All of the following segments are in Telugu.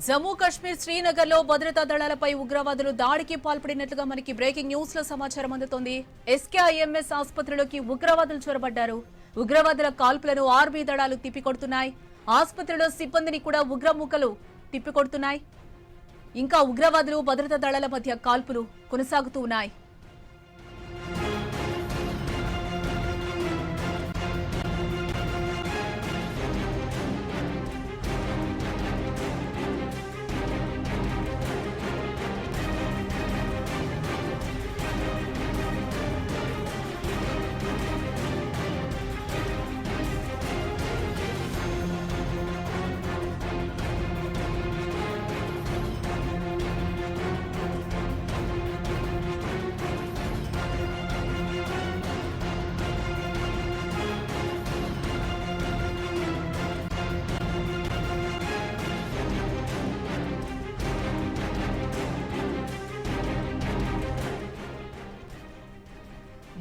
జమ్మూ కాశ్మీర్ శ్రీనగర్ లో భద్రతా దళాలపై ఉగ్రవాదులు దాడికి పాల్పడినట్లుగా మనకి బ్రేకింగ్ న్యూస్ లో సమాచారం అందుతోంది. ఎస్కేఐఎంఎస్ ఆసుపత్రిలోకి ఉగ్రవాదులు చొరబడ్డారు. ఉగ్రవాదుల కాల్పులను ఆర్మీ దళాలు తిప్పికొడుతున్నాయి. ఆసుపత్రిలో సిబ్బందిని కూడా ఉగ్రమూకలు తిప్పికొడుతున్నాయి. ఇంకా ఉగ్రవాదులు భద్రతా దళాల మధ్య కాల్పులు కొనసాగుతూ ఉన్నాయి.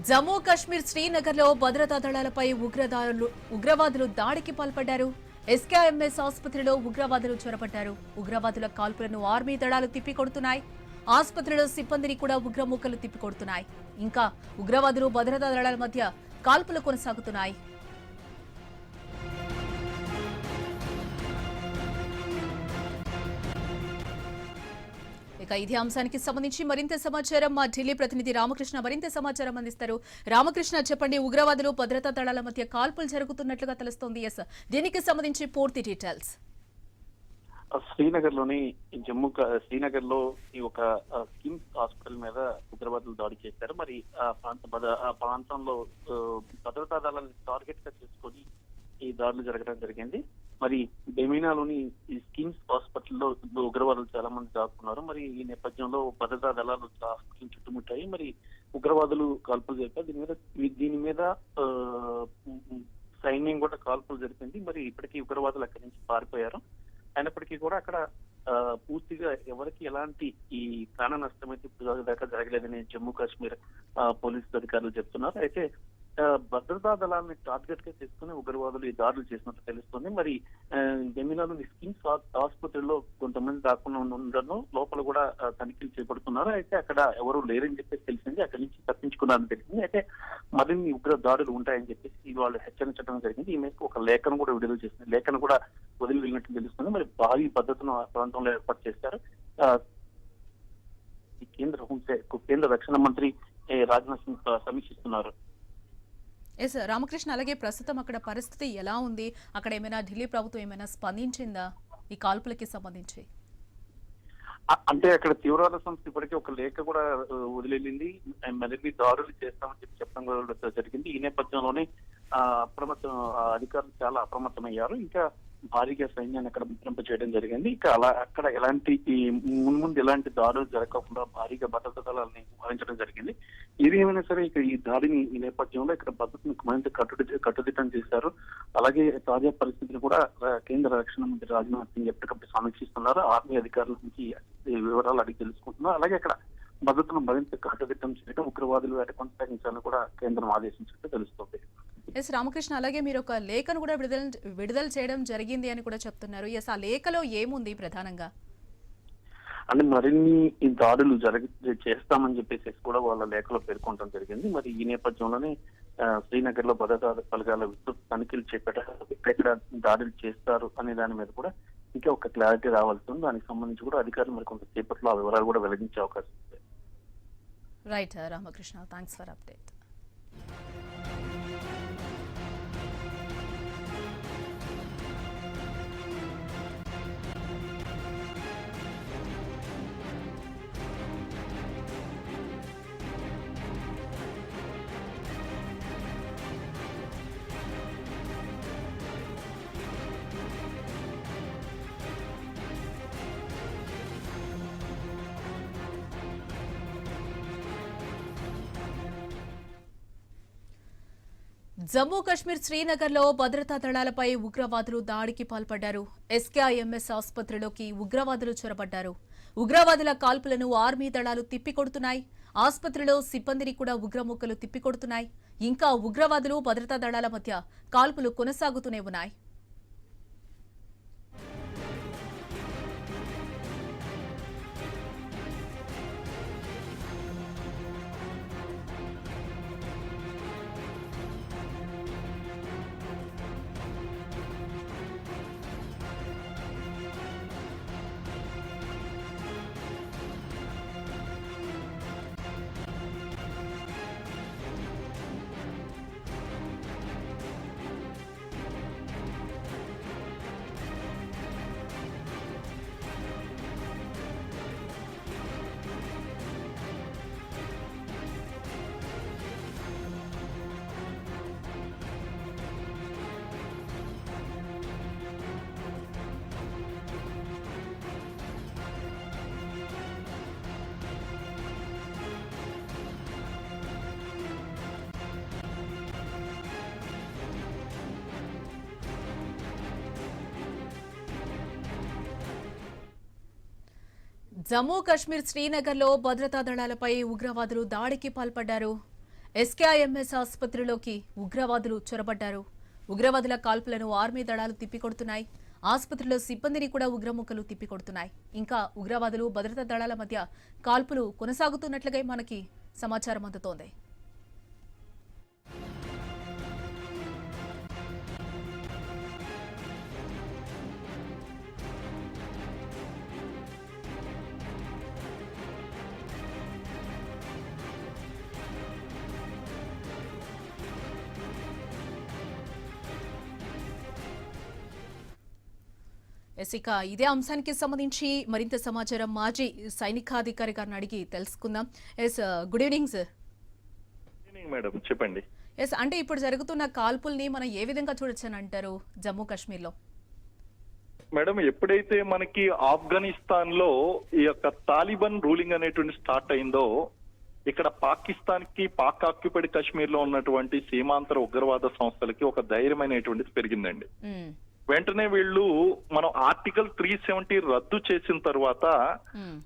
జమ్మూ కాశ్మీర్ శ్రీనగర్ లో భద్రతా దళాలపై ఉగ్రవాదులు దాడికి పాల్పడ్డారు. ఎస్కేఎంఎస్ ఆసుపత్రిలో ఉగ్రవాదులు చొరబడ్డారు. ఉగ్రవాదుల కాల్పులను ఆర్మీ దళాలు తిప్పికొడుతున్నాయి. ఆసుపత్రిలో సిబ్బందిని కూడా ఉగ్రమూకలు తిప్పికొడుతున్నాయి. ఇంకా ఉగ్రవాదులు భద్రతా దళాల మధ్య కాల్పులు కొనసాగుతున్నాయి. ఇదే అంశానికి సంబంధించి మరింత సమాచారం మా ఢిల్లీ ప్రతినిధి రామకృష్ణ మరింత సమాచారం అందిస్తారు. రామకృష్ణ, చెప్పండి, ఉగ్రవాదులు భద్రతా దళాల మధ్య కాల్పులు జరుగుతున్నట్లుగా తెలుస్తోంది. దీనికి సంబంధించి పూర్తి డీటెయిల్స్. శ్రీనగర్ లో ఈ ఒక కిమ్స్ హాస్పిటల్ మీద ఉగ్రవాదులు దాడి చేశారు. మరి ఆ ప్రాంతంలో భద్రతా దళాలను టార్గెట్ గా చేసుకొని ఈ దాడులు జరగడం జరిగింది. మరి బెమినాలోని ఈ కిమ్స్ హాస్పిటల్లో ఉగ్రవాదులు చాలా మంది దాక్కున్నారు. మరి ఈ నేపథ్యంలో భద్రతా దళాలు హాస్పిటల్ చుట్టుముట్టాయి. మరి ఉగ్రవాదులు కాల్పులు జరిపారు. దీని మీద సైన్యం కూడా కాల్పులు జరిపింది. మరి ఇప్పటికీ ఉగ్రవాదులు అక్కడి నుంచి పారిపోయారు. అయినప్పటికీ కూడా అక్కడ పూర్తిగా ఎవరికి ఎలాంటి ఈ ప్రాణ నష్టం అయితే ఇప్పుడు దాకా జరగలేదని జమ్మూ కాశ్మీర్ పోలీసు అధికారులు చెప్తున్నారు. అయితే భద్రతా దళాన్ని టార్గెట్ గా చేసుకుని ఉగ్రవాదులు ఈ దాడులు చేసినట్టు తెలుస్తుంది. మరి జమీనాలోని స్కిమ్స్ ఆసుపత్రిలో కొంతమంది దాక్కుని ఉండడం లోపల కూడా తనిఖీలు చేపడుతున్నారు. అయితే అక్కడ ఎవరు లేరని చెప్పేసి తెలిసింది. అక్కడి నుంచి తప్పించుకున్నారని తెలిసింది. అయితే మరిన్ని ఉగ్ర దాడులు ఉంటాయని చెప్పేసి వాళ్ళు హెచ్చరించడం జరిగింది. ఈ మేరకు ఒక లేఖను కూడా విడుదల చేసింది. లేఖను కూడా వదిలి వెళ్ళినట్టు తెలుస్తుంది. మరి భారీ భద్రతను ఆ ప్రాంతంలో ఏర్పాటు చేశారు. ఈ కేంద్ర రక్షణ మంత్రి రాజ్నాథ్ సింగ్ సమీక్షిస్తున్నారు. రామకృష్ణ, అలాగే ప్రస్తుతం అక్కడ పరిస్థితి ఎలా ఉంది? అక్కడ ఏమైనా ఢిల్లీ ప్రభుత్వం ఏమైనా స్పందించిందా ఈ కాల్పులకి సంబంధించి? అంటే అక్కడ తీవ్రవాద సంస్థ ఇప్పటికీ ఒక లేఖ కూడా వదిలేళ్ళింది. మరిన్ని దాడులు చేస్తామని చెప్పడం కూడా జరిగింది. ఈ నేపథ్యంలోనే అధికారులు చాలా అప్రమత్తమయ్యారు. ఇంకా భారీగా సైన్యాన్ని అక్కడ ముద్రింప చేయడం జరిగింది. ఇక అక్కడ ఎలాంటి ముందు ఎలాంటి దాడులు జరగకుండా భారీగా భద్రతా దళాలని మోహరించడం జరిగింది. ఏది ఏమైనా సరే ఇక ఈ దాడిని ఈ నేపథ్యంలో ఇక్కడ భద్రతను మరింత కట్టుదిట్టం చేశారు. అలాగే తాజా పరిస్థితిని కూడా కేంద్ర రక్షణ మంత్రి రాజ్నాథ్ సింగ్ ఎప్పటికప్పుడు సమీక్షిస్తున్నారు. ఆర్మీ అధికారుల నుంచి వివరాలు అడిగి తెలుసుకుంటున్నారు. అలాగే అక్కడ భద్రతను మరింత కట్టుదిట్టం చేయడం, ఉగ్రవాదులు వేట కొనసాగించాలని కూడా కేంద్రం ఆదేశించినట్టు తెలుస్తుంది. రామకృష్ణ, అలాగే మీరు ఒక లేఖను కూడా విడుదల చేయడం జరిగింది అని కూడా చెప్తున్నారు. ఆ లేఖలో ఏముంది ప్రధానంగా? అంటే మరిన్ని ఈ దాడులు చేస్తామని చెప్పేసి కూడా వాళ్ళ లేఖలో పేర్కొనడం జరిగింది. మరి ఈ నేపథ్యంలోనే శ్రీనగర్ లో భద్రతా బలగాల విస్తృత తనిఖీలు చేపట్టారు. ఎక్కడ దాడులు చేస్తారు అనే దాని మీద కూడా ఇంకా ఒక క్లారిటీ రావాల్సి ఉంది. దానికి సంబంధించి కూడా అధికారులు మరి కొంతసేపట్లో ఆ వివరాలు కూడా వెల్లడించే అవకాశం ఉంది. Right Ramakrishna, thanks for update. Jammu Kashmir Srinagar లో భద్రతా దళాలపై ఉగ్రవాదులు దాడికి పాల్పడ్డారు. ఎస్కేఐఎంఎస్ ఆసుపత్రిలోకి ఉగ్రవాదులు చొరబడ్డారు. ఉగ్రవాదుల కాల్పులను ఆర్మీ దళాలు తిప్పికొడుతున్నాయి. ఆసుపత్రిలో సిబ్బందిని కూడా ఉగ్రముక్కలు తిప్పికొడుతున్నాయి. ఇంకా ఉగ్రవాదులు భద్రతా దళాల మధ్య కాల్పులు కొనసాగుతూనే ఉన్నాయి. జమ్మూ కశ్మీర్ శ్రీనగర్లో భద్రతా దళాలపై ఉగ్రవాదులు దాడికి పాల్పడ్డారు. ఎస్కేఐఎంఎస్ ఆసుపత్రిలోకి ఉగ్రవాదులు చొరబడ్డారు. ఉగ్రవాదుల కాల్పులను ఆర్మీ దళాలు తిప్పికొడుతున్నాయి. ఆసుపత్రిలో సిబ్బందిని కూడా ఉగ్రముక్కలు తిప్పికొడుతున్నాయి. ఇంకా ఉగ్రవాదులు భద్రతా దళాల మధ్య కాల్పులు కొనసాగుతున్నట్లుగా మనకి సమాచారం అందుతోంది. ఇక ఇదే అంశానికి సంబంధించి మరింత సమాచారం మాజీ సైనికాధికారి గారిని అడిగి తెలుసుకుందాం. Good evening sir. మేడం చెప్పండి. అంటే ఇప్పుడు జరుగుతున్న కాల్పుల్ని మనం ఏ విధంగా చూడొచ్చని అంటారు జమ్మూ కాశ్మీర్ లో? మేడం, ఎప్పుడైతే మనకి ఆఫ్ఘనిస్తాన్ లో ఈ యొక్క తాలిబాన్ రూలింగ్ అనేటువంటి స్టార్ట్ అయిందో, ఇక్కడ పాకిస్తాన్ కి పాక్ ఆక్యుపైడ్ కాశ్మీర్ లో ఉన్నటువంటి సీమాంతర ఉగ్రవాద సంస్థలకి ఒక ధైర్యమైనటువంటిది పెరిగిందండి. వెంటనే వీళ్ళు మనం ఆర్టికల్ 370 రద్దు చేసిన తర్వాత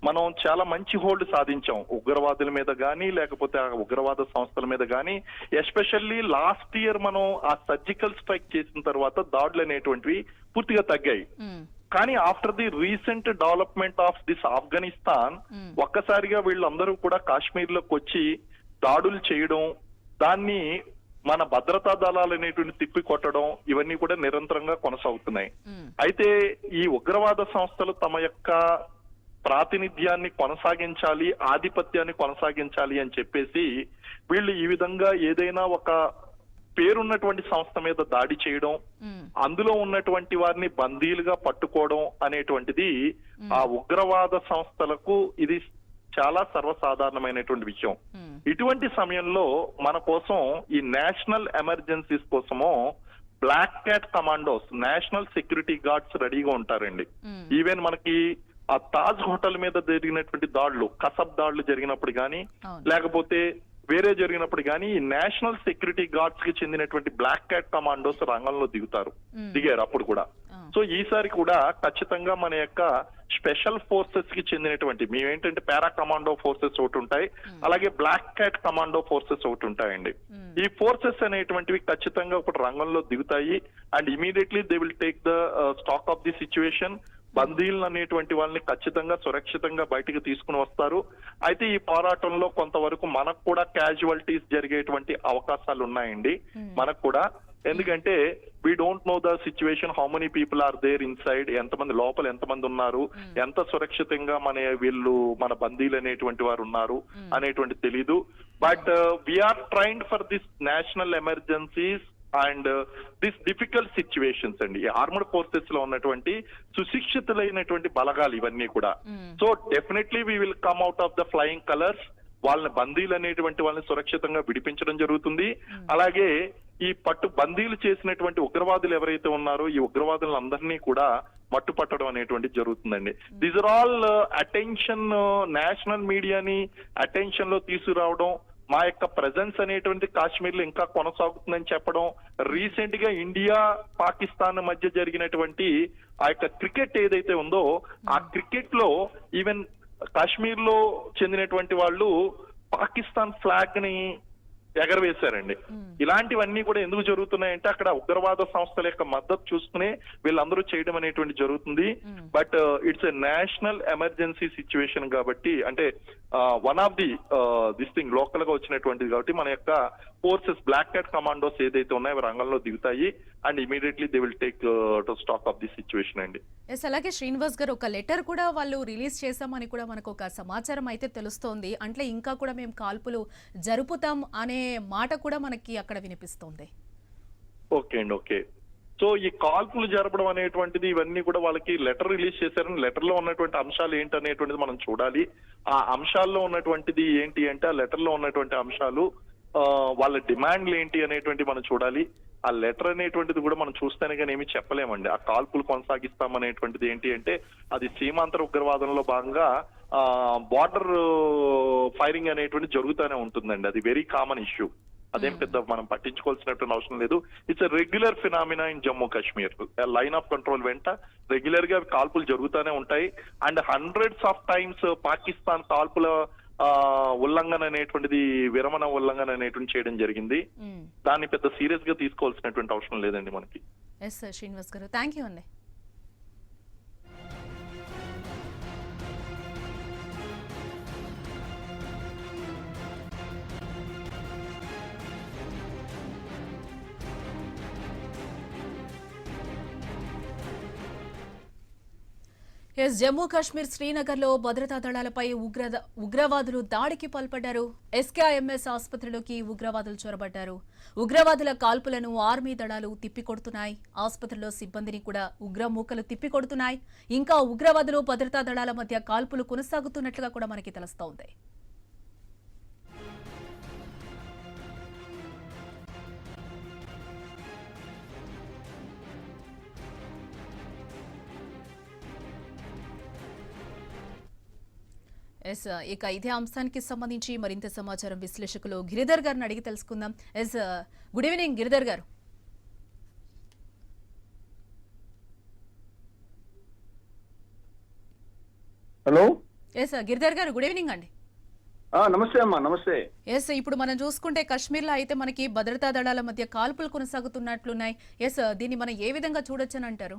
మనం చాలా మంచి హోల్డ్ సాధించాం ఉగ్రవాదుల మీద గానీ, లేకపోతే ఆ ఉగ్రవాద సంస్థల మీద గానీ. ఎస్పెషల్లీ లాస్ట్ ఇయర్ మనం ఆ సర్జికల్ స్ట్రైక్ చేసిన తర్వాత దాడులు అనేటువంటివి పూర్తిగా తగ్గాయి. కానీ after the recent development of this Afghanistan, ఒక్కసారిగా వీళ్ళందరూ కూడా కాశ్మీర్ లోకి వచ్చి దాడులు చేయడం, దాన్ని మన భద్రతా దళాలు అనేటువంటి తిప్పి కొట్టడం, ఇవన్నీ కూడా నిరంతరంగా కొనసాగుతున్నాయి. అయితే ఈ ఉగ్రవాద సంస్థలు తమ యొక్క ప్రాతినిధ్యాన్ని కొనసాగించాలి, ఆధిపత్యాన్ని కొనసాగించాలి అని చెప్పేసి వీళ్ళు ఈ విధంగా ఏదైనా ఒక పేరున్నటువంటి సంస్థ మీద దాడి చేయడం, అందులో ఉన్నటువంటి వారిని బందీలుగా పట్టుకోవడం అనేటువంటిది ఆ ఉగ్రవాద సంస్థలకు ఇది చాలా సర్వసాధారణమైనటువంటి విషయం. ఇటువంటి సమయంలో మన కోసం ఈ నేషనల్ ఎమర్జెన్సీస్ కోసము black cat commandos, national security guards రెడీగా ఉంటారండి. ఈవెన్ మనకి ఆ తాజ్ హోటల్ మీద జరిగినటువంటి దాడులు, కసబ్ దాడులు జరిగినప్పుడు గానీ, లేకపోతే వేరే జరిగినప్పుడు గానీ, ఈ నేషనల్ సెక్యూరిటీ గార్డ్స్ కి చెందినటువంటి బ్లాక్ క్యాట్ కమాండోస్ రంగంలో దిగారు అప్పుడు కూడా. సో ఈసారి కూడా ఖచ్చితంగా మన యొక్క స్పెషల్ ఫోర్సెస్ కి చెందినటువంటి మేమేంటంటే పారా కమాండో ఫోర్సెస్ ఒకటి ఉంటాయి, అలాగే బ్లాక్ క్యాట్ కమాండో ఫోర్సెస్ ఒకటి ఉంటాయండి. ఈ ఫోర్సెస్ అనేటువంటివి ఖచ్చితంగా ఒకటి రంగంలో దిగుతాయి. And immediately they will take the stock of the situation. బందీలు అనేటువంటి వాళ్ళని ఖచ్చితంగా సురక్షితంగా బయటికి తీసుకుని వస్తారు. అయితే ఈ పోరాటంలో కొంతవరకు మనకు కూడా క్యాజువాలిటీస్ జరిగేటువంటి అవకాశాలు ఉన్నాయండి మనకు కూడా. ఎందుకంటే we don't know the situation, how many people are there inside, ఎంతమంది లోపల ఎంతమంది ఉన్నారు, ఎంత సురక్షితంగా మన బందీలు అనేటువంటి వారు ఉన్నారు అనేటువంటి తెలీదు. But we are trained for this national emergencies and this difficult situations అండి. ఆర్మడ్ ఫోర్సెస్ లో ఉన్నటువంటి సుశిక్షితులైనటువంటి బలగాలు ఇవన్నీ కూడా. So definitely we will come out of the flying colours. వాళ్ళని బందీలు అనేటువంటి వాళ్ళని సురక్షితంగా విడిపించడం జరుగుతుంది. అలాగే ఈ బందీలు చేసినటువంటి ఉగ్రవాదులు ఎవరైతే ఉన్నారో, ఈ ఉగ్రవాదులను అందరినీ కూడా మట్టుపట్టడం అనేటువంటి జరుగుతుందండి. These are all attention, national మీడియాని అటెన్షన్ లో తీసుకురావడం, మా యొక్క ప్రెజెన్స్ అనేటువంటి కాశ్మీర్ లో ఇంకా కొనసాగుతుందని చెప్పడం. రీసెంట్ గా ఇండియా పాకిస్తాన్ మధ్య జరిగినటువంటి ఆ యొక్క క్రికెట్ ఏదైతే ఉందో, ఆ క్రికెట్ లో ఈవెన్ కాశ్మీర్ లో చెందినటువంటి వాళ్ళు పాకిస్తాన్ ఫ్లాగ్ ని ఎగరవేశారండి. ఇలాంటివన్నీ కూడా ఎందుకు జరుగుతున్నాయంటే అక్కడ ఉగ్రవాద సంస్థల యొక్క మద్దతు చూసుకునే వీళ్ళందరూ చేయడం అనేటువంటి జరుగుతుంది. But it's a national emergency situation కాబట్టి, అంటే one of the this thing local గా వచ్చినటువంటిది కాబట్టి మన యొక్క ఫోర్సెస్, బ్లాక్ క్యాట్ కమాండోస్ ఏదైతే ఉన్నాయో రంగంలో దిగుతాయి. And immediately they will take to stock of the situation అండి. అలాగే శ్రీనివాస్ గారు, ఒక లెటర్ కూడా వాళ్ళు రిలీజ్ చేశామని కూడా మనకు ఒక సమాచారం అయితే తెలుస్తోంది. అంటే ఇంకా కూడా మేము కాల్పులు జరుపుతాం అనే మాట కూడా మనకి అక్కడ వినిపిస్తోంది. ఓకే అండి, ఓకే. సో ఈ కాల్పులు జరపడం అనేటువంటిది ఇవన్నీ కూడా వాళ్ళకి లెటర్ రిలీజ్ చేశారని, లెటర్ లో ఉన్నటువంటి అంశాలు ఏంటి అనేటువంటిది మనం చూడాలి. ఆ అంశాల్లో ఉన్నటువంటిది ఏంటి అంటే, ఆ లెటర్ లో ఉన్నటువంటి అంశాలు, వాళ్ళ డిమాండ్లు ఏంటి అనేటువంటి మనం చూడాలి. ఆ లెటర్ అనేటువంటిది కూడా మనం చూస్తేనే కానీ ఏమి చెప్పలేమండి. ఆ కాల్పులు కొనసాగిస్తామనేటువంటిది ఏంటి అంటే, అది సీమాంతర ఉగ్రవాదంలో భాగంగా బార్డర్ ఫైరింగ్ అనేటువంటి జరుగుతూనే ఉంటుందండి. అది వెరీ కామన్ ఇష్యూ. అదేం పెద్ద మనం పట్టించుకోవాల్సినటువంటి అవసరం లేదు. It's regular phenomena in Jammu Kashmir. Line of control వెంట రెగ్యులర్ గా కాల్పులు జరుగుతూనే ఉంటాయి. And hundreds of times Pakistan కాల్పుల ఉల్లంఘన అనేటువంటిది, విరమణ ఉల్లంఘన అనేటువంటి చేయడం జరిగింది. దాన్ని పెద్ద సీరియస్ గా తీసుకోవాల్సినటువంటి అవసరం లేదండి మనకి. ఎస్ శ్రీనివాస్ గారు, థ్యాంక్ యూ అండి. ఎస్ జమ్మూ కాశ్మీర్ శ్రీనగర్ లో భద్రతా దళాలపై ఉగ్రవాదులు దాడికి పాల్పడ్డారు. ఎస్కేఐఎంఎస్ ఆసుపత్రిలోకి ఉగ్రవాదులు చొరబడ్డారు. ఉగ్రవాదుల కాల్పులను ఆర్మీ దళాలు తిప్పికొడుతున్నాయి. ఆసుపత్రిలో సిబ్బందిని కూడా ఉగ్రమూకలు తిప్పికొడుతున్నాయి. ఇంకా ఉగ్రవాదులు భద్రతా దళాల మధ్య కాల్పులు కొనసాగుతున్నట్లుగా కూడా మనకి తెలుస్తోంది. ఎస్ ఇక ఇదే అంశానికి సంబంధించి మరింత సమాచారం విశ్లేషకులు గిరిధర్ గారిని అడిగి తెలుసుకుందాం. ఎస్ గుడ్ ఈవినింగ్ గిరిధర్ గారు. హలో. ఎస్ గిరిధర్ గారు, గుడ్ ఈవినింగ్ అండి. నమస్తే అమ్మా. నమస్తే. ఎస్ ఇప్పుడు మనం చూసుకుంటే కాశ్మీర్ లో అయితే మనకి భద్రతా దళాల మధ్య కాల్పులు కొనసాగుతున్నట్లున్నాయి. ఎస్ దీన్ని మనం ఏ విధంగా చూడొచ్చని అంటారు?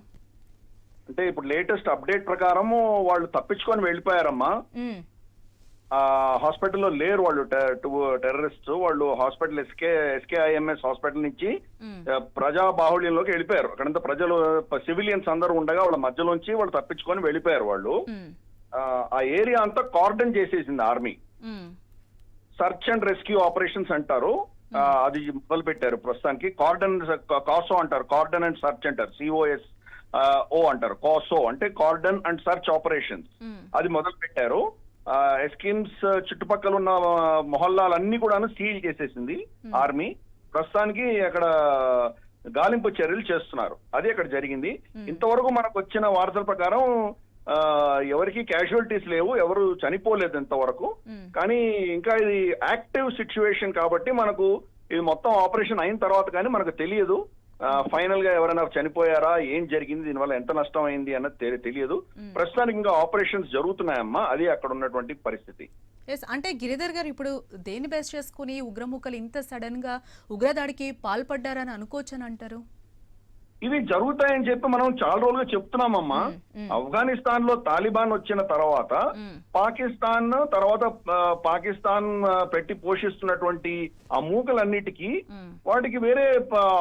అంటే ఇప్పుడు లేటెస్ట్ అప్డేట్ ప్రకారం వాళ్ళు తప్పించుకొని వెళ్ళిపోయారమ్మా. హాస్పిటల్లో లేరు వాళ్ళు, టెర్రరిస్ట్. వాళ్ళు హాస్పిటల్ ఎస్కేఐఎంఎస్ హాస్పిటల్ నుంచి ప్రజా బాహుళ్యంలోకి వెళ్ళిపోయారు. అక్కడంతా ప్రజలు, సివిలియన్స్ అందరూ ఉండగా వాళ్ళ మధ్యలోంచి వాళ్ళు తప్పించుకొని వెళ్ళిపోయారు. వాళ్ళు ఆ ఏరియా అంతా కార్డన్ చేసేసింది army. Search and rescue operations అంటారు, అది మొదలు పెట్టారు ప్రస్తుతానికి. కాసో అంటారు, కార్డన్ అండ్ సర్చ్ అంటారు, సిఓఎస్ ఓ అంటారు. కాసో అంటే కార్డన్ అండ్ సర్చ్ ఆపరేషన్స్, అది మొదలు పెట్టారు. ఎస్కిమ్స్ చుట్టుపక్కల ఉన్న మొహల్లాలన్నీ కూడా సీల్ చేసేసింది ఆర్మీ. ప్రస్తుతానికి అక్కడ గాలింపు చర్యలు చేస్తున్నారు. అది అక్కడ జరిగింది. ఇంతవరకు మనకు వచ్చిన వార్తల ప్రకారం ఎవరికి క్యాజువాలిటీస్ లేవు, ఎవరు చనిపోలేదు ఇంతవరకు. కానీ ఇంకా ఇది యాక్టివ్ సిచ్యువేషన్ కాబట్టి మనకు ఇది మొత్తం ఆపరేషన్ అయిన తర్వాత కానీ మనకు తెలియదు ఫైనల్ గా ఎవరైనా చనిపోయారా, ఏం జరిగింది, దీనివల్ల ఎంత నష్టం అయింది అన్నది తెలియదు. ప్రస్తుతానికి ఇంకా ఆపరేషన్స్ జరుగుతున్నాయమ్మా. అది అక్కడ ఉన్నటువంటి పరిస్థితి. అంటే గిరిధర్ గారు, ఇప్పుడు దేన్ని బేస్ చేసుకుని ఉగ్రముఖలు ఇంత సడన్ గా ఉగ్రదాడికి పాల్పడ్డారని అనుకోవచ్చని అంటారు? ఇవి జరుగుతాయని చెప్పి మనం చాలా రోజులుగా చెప్తున్నామమ్మా. ఆఫ్ఘనిస్తాన్ లో తాలిబాన్ వచ్చిన తర్వాత పాకిస్తాన్ పెట్టి పోషిస్తున్నటువంటి ఆ మూకలన్నిటికీ వాటికి వేరే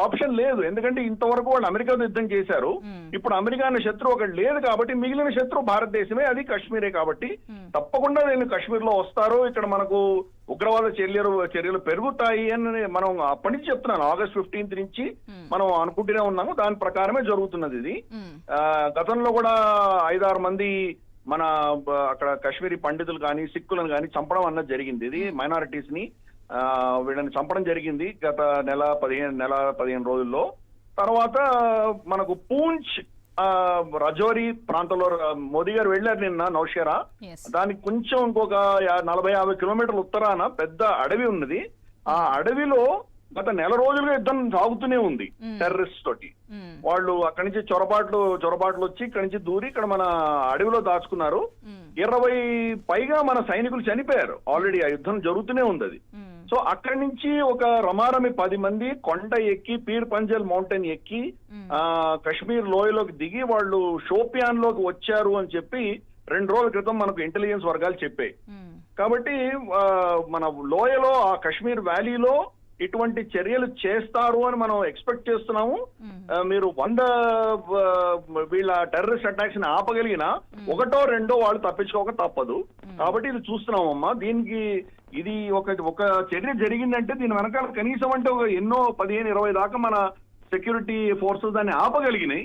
ఆప్షన్ లేదు. ఎందుకంటే ఇంతవరకు వాళ్ళు అమెరికాతో యుద్ధం చేశారు. ఇప్పుడు అమెరికా అనే శత్రువు ఒకటి లేదు కాబట్టి మిగిలిన శత్రువు భారతదేశమే, అది కాశ్మీరే. కాబట్టి తప్పకుండా నేను కాశ్మీర్ లో వస్తారు. ఇక్కడ మనకు ఉగ్రవాద చర్యలు పెరుగుతాయి అని మనం అప్పటి నుంచి చెప్తున్నాను. August 15th నుంచి మనం అనుకుంటూనే ఉన్నాము. దాని ప్రకారమే జరుగుతున్నది ఇది. గతంలో కూడా 5-6 మంది మన అక్కడ కాశ్మీరీ పండితులు కానీ సిక్కులను కానీ చంపడం అన్నది జరిగింది. ఇది మైనారిటీస్ ని వీళ్ళని చంపడం జరిగింది గత 15 రోజుల్లో. తర్వాత మనకు పూంచ్, రజౌరి ప్రాంతంలో మోదీ గారు వెళ్ళారు నిన్న, నౌషేరా. దానికి కొంచెం ఇంకొక 40-50 కిలోమీటర్ల ఉత్తరాన పెద్ద అడవి ఉన్నది. ఆ అడవిలో గత 1 రోజులుగా యుద్ధం సాగుతూనే ఉంది టెర్రరిస్ట్ తోటి. వాళ్ళు అక్కడి నుంచి చొరబాట్లు వచ్చి ఇక్కడి నుంచి దూరి ఇక్కడ మన అడవిలో దాచుకున్నారు. 20 పైగా మన సైనికులు చనిపోయారు ఆల్రెడీ. ఆ యుద్ధం జరుగుతూనే ఉంది అది. సో అక్కడి నుంచి ఒక రమారమి 10 మంది కొండ ఎక్కి, పీర్ పంజల్ మౌంటైన్ ఎక్కి కాశ్మీర్ లోయలోకి దిగి వాళ్ళు షోపియాన్ లోకి వచ్చారు అని చెప్పి 2 రోజుల క్రితం మనకు ఇంటెలిజెన్స్ వర్గాలు చెప్పాయి. కాబట్టి మన లోయలో, ఆ కాశ్మీర్ వ్యాలీలో ఇటువంటి చర్యలు చేస్తారు అని మనం ఎక్స్పెక్ట్ చేస్తున్నాము. మీరు 100 వీళ్ళ టెర్రరిస్ట్ అటాక్స్ ని ఆపగలిగిన 1 or 2 వాళ్ళు తప్పించుకోక తప్పదు. కాబట్టి ఇది చూస్తున్నామమ్మా. దీనికి ఇది ఒక చర్య జరిగిందంటే దీని వెనకాల కనీసం అంటే ఒక ఎన్నో 15-20 దాకా మన సెక్యూరిటీ ఫోర్సెస్ దాన్ని ఆపగలిగినాయి.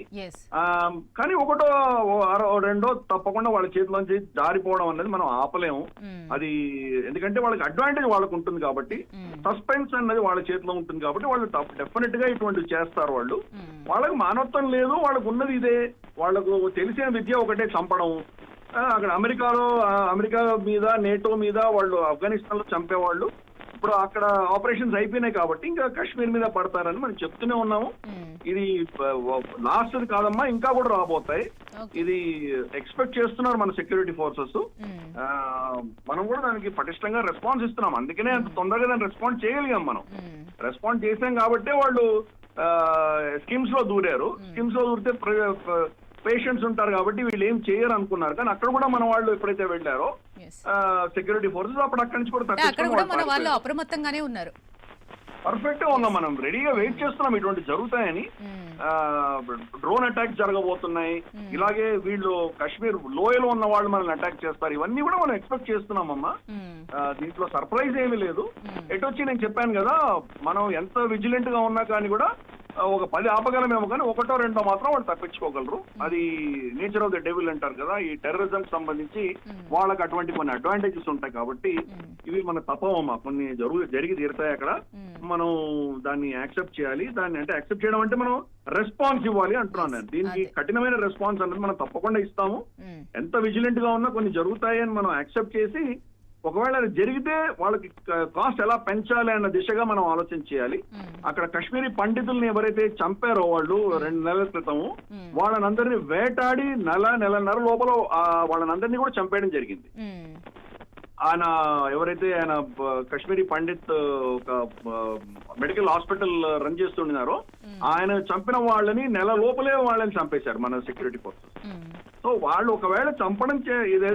కానీ 1-2 తప్పకుండా వాళ్ళ చేతిలోంచి జారిపోవడం అనేది మనం ఆపలేము. అది ఎందుకంటే వాళ్ళకి అడ్వాంటేజ్ వాళ్ళకు ఉంటుంది కాబట్టి, సస్పెన్స్ అన్నది వాళ్ళ చేతిలో ఉంటుంది కాబట్టి వాళ్ళు డెఫినెట్ గా ఇటువంటివి చేస్తారు. వాళ్ళకి మానవత్వం లేదు, వాళ్ళకు ఉన్నది ఇదే. వాళ్ళకు తెలిసిన విద్య ఒకటే, చంపడం. అక్కడ అమెరికా మీద, నేటో మీద వాళ్ళు ఆఫ్ఘనిస్తాన్ లో చంపేవాళ్ళు. ఇప్పుడు అక్కడ ఆపరేషన్స్ అయిపోయినాయి కాబట్టి ఇంకా కాశ్మీర్ మీద పడతారని మనం చెప్తూనే ఉన్నాము. ఇది లాస్ట్ కాదమ్మా, ఇంకా కూడా రాబోతాయి. ఇది ఎక్స్పెక్ట్ చేస్తున్నారు మన సెక్యూరిటీ ఫోర్సెస్. మనం కూడా దానికి పటిష్టంగా రెస్పాన్స్ ఇస్తున్నాం. అందుకనే అంత తొందరగా దాన్ని రెస్పాండ్ చేయగలిగాం. మనం రెస్పాండ్ చేసాం కాబట్టే వాళ్ళు స్కీమ్స్ లో దూరారు. స్కీమ్స్ లో దూరితే పేషెంట్స్ ఉంటారు కాబట్టి వీళ్ళు ఏం చేయరు అనుకున్నారు. కానీ అక్కడ కూడా మన వాళ్ళు ఎప్పుడైతే వెళ్ళారో సెక్యూరిటీ ఫోర్సెస్ అప్పుడు అక్కడి నుంచి కూడా వాళ్ళు అప్రమత్తంగానే ఉన్నారు. పర్ఫెక్ట్ గా ఉన్నాం. మనం రెడీగా వెయిట్ చేస్తున్నాం ఇటువంటి జరుగుతాయని. డ్రోన్ అటాక్ జరగబోతున్నాయి. ఇలాగే వీళ్ళు కాశ్మీర్ లోయలో ఉన్న వాళ్ళు మనల్ని అటాక్ చేస్తారు. ఇవన్నీ కూడా మనం ఎక్స్పెక్ట్ చేస్తున్నామమ్మా. దీంట్లో సర్ప్రైజ్ ఏమీ లేదు. ఎటొచ్చి నేను చెప్పాను కదా, మనం ఎంత విజిలెంట్ గా ఉన్నా కానీ కూడా ఒక 10 ఆపగలమేమో కానీ 1 or 2 మాత్రం వాళ్ళు తప్పించుకోగలరు. అది నేచర్ ఆఫ్ ద డెవిల్ అంటారు కదా. ఈ టెర్రరిజం సంబంధించి వాళ్ళకి అటువంటి కొన్ని అడ్వాంటేజెస్ ఉంటాయి కాబట్టి ఇవి మన తప్పవమ్మా. కొన్ని జరిగి తీరుతాయి అక్కడ. మనం దాన్ని యాక్సెప్ట్ చేయాలి. దాన్ని అంటే యాక్సెప్ట్ చేయడం అంటే మనం రెస్పాన్స్ ఇవ్వాలి అంటున్నాను నేను. దీనికి కఠినమైన రెస్పాన్స్ అనేది మనం తప్పకుండా ఇస్తాము. ఎంత విజిలెంట్ గా ఉన్నా కొన్ని జరుగుతాయి అని మనం యాక్సెప్ట్ చేసి, ఒకవేళ అది జరిగితే వాళ్ళకి కాస్ట్ ఎలా పెంచాలి అన్న దిశగా మనం ఆలోచన చేయాలి. అక్కడ కాశ్మీరీ పండితుల్ని ఎవరైతే చంపారో వాళ్ళు 2 నెలల క్రితం, వాళ్ళనందరినీ వేటాడి నెలన్నర లోపల వాళ్ళనందరినీ కూడా చంపేయడం జరిగింది. ఆయన ఎవరైతే ఆయన కాశ్మీరీ పండిత్ ఒక మెడికల్ హాస్పిటల్ రన్ చేస్తున్నారో ఆయన చంపిన వాళ్ళని నెల లోపలే వాళ్ళని చంపేశారు మన సెక్యూరిటీ ఫోర్సెస్. సో వాళ్ళు ఒకవేళ చంపడం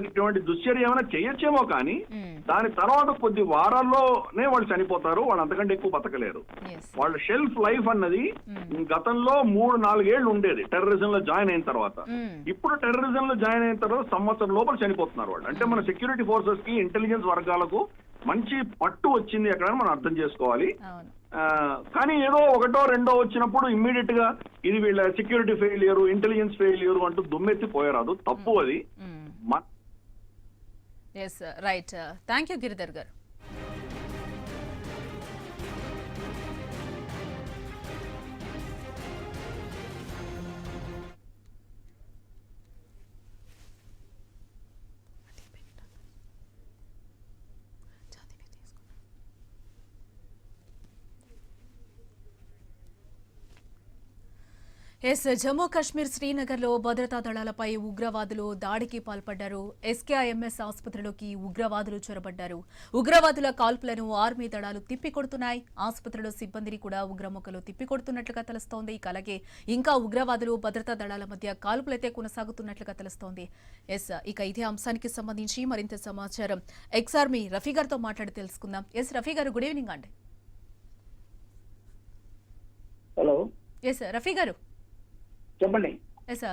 ఇటువంటి దుశ్చర్య ఏమైనా చేయొచ్చేమో కానీ దాని తర్వాత కొద్ది వారాల్లోనే వాళ్ళు చనిపోతారు. వాళ్ళు అంతకంటే ఎక్కువ బతకలేరు. వాళ్ళ షెల్ఫ్ లైఫ్ అన్నది గతంలో 3-4 ఏళ్ళు ఉండేది టెర్రరిజం లో జాయిన్ అయిన తర్వాత. ఇప్పుడు టెర్రరిజం లో జాయిన్ అయిన తర్వాత సంవత్సరం లోపల చనిపోతున్నారు వాళ్ళు. అంటే మన సెక్యూరిటీ ఫోర్సెస్ కి, ఇంటెలిజెన్స్ వర్గాలకు మంచి పట్టు వచ్చింది అక్కడ మనం అర్థం చేసుకోవాలి. కానీ ఏదో 1 or 2 వచ్చినప్పుడు ఇమ్మీడియట్ గా ఇది వీళ్ళ సెక్యూరిటీ ఫెయిలియర్, ఇంటెలిజెన్స్ ఫెయిలియర్ అంటూ దుమ్మెత్తి పోయారు. తప్పు అది. రైట్. థ్యాంక్ యూ గిరిధర్ గారు. జమ్మూ కాశ్మీర్ శ్రీనగర్ లో భద్రతా దళాలపై ఉగ్రవాదులు దాడికి పాల్పడ్డారు. ఎస్కేఐఎంఎస్ ఆసుపత్రిలోకి ఉగ్రవాదులు చొరబడ్డారు. ఉగ్రవాదుల కాల్పులను ఆర్మీ దళాలు తిప్పికొడుతున్నాయి. ఆసుపత్రిలో సిబ్బందిని కూడా ఉగ్రముఖలు తిప్పికొడుతున్నట్లుగా తెలుస్తోంది. అలాగే ఇంకా ఉగ్రవాదులు భద్రతా దళాల మధ్య కాల్పులైతే కొనసాగుతున్నట్లుగా తెలుస్తోంది. ఇక ఇదే అంశానికి సంబంధించి మరింత సమాచారం ఎక్స్-ఆర్మీ రఫీ గారితో మాట్లాడి తెలుసుకుందాం. రఫీ గారు, గుడ్ ఈవినింగ్ అండి. హలో. రఫీ గారు చెప్పండి.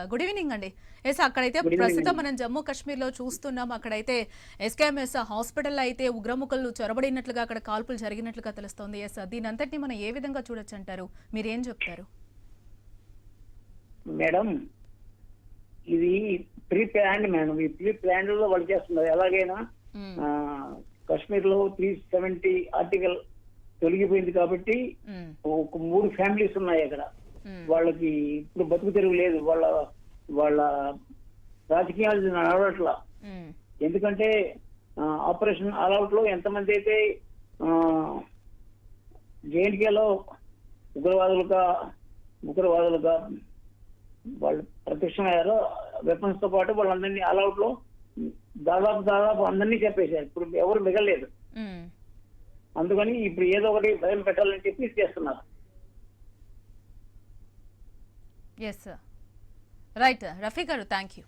గుడ్ ఈవినింగ్ అండి. అక్కడైతే ప్రస్తుతం మనం జమ్మూ కాశ్మీర్ లో చూస్తున్నాం. అక్కడైతే ఎస్కేఎంఎస్ హాస్పిటల్ అయితే ఉగ్రముఖలు చొరబడినట్లుగా అక్కడ కాల్పులు జరిగినట్లుగా తెలుస్తోంది. దీని అంతటిని మనం ఏ విధంగా చూడొచ్చు అంటారు? మీరేం చెప్తారు? మేడం, ఇది ప్రీ ప్లాన్డ్ మేడం. ఈ ప్రీ ప్లాన్డ్ లో వాళ్ళు చేస్తున్నారు. ఎలాగైనా కాశ్మీర్ లో 370 ఆర్టికల్ తొలగిపోయింది కాబట్టి ఒక 3 ఫ్యామిలీస్ ఉన్నాయి అక్కడ. వాళ్ళకి ఇప్పుడు బతుకు తెరువు లేదు. వాళ్ళ రాజకీయాలు నడవట్లా. ఎందుకంటే ఆపరేషన్ ఆల్అవుట్ లో ఎంతమంది అయితే జేఎన్కేలో ఉగ్రవాదులుగా వాళ్ళు ప్రత్యక్షమయ్యారో వెపన్స్ తో పాటు వాళ్ళందరినీ ఆల్అవుట్ లో దాదాపు అందరినీ చెప్పేశారు. ఇప్పుడు ఎవరు మిగలలేదు. అందుకని ఇప్పుడు ఏదో ఒకటి భయం పెట్టాలని చెప్పి చేస్తున్నారు. రైట్ రఫీ గారు, థ్యాంక్ యూ.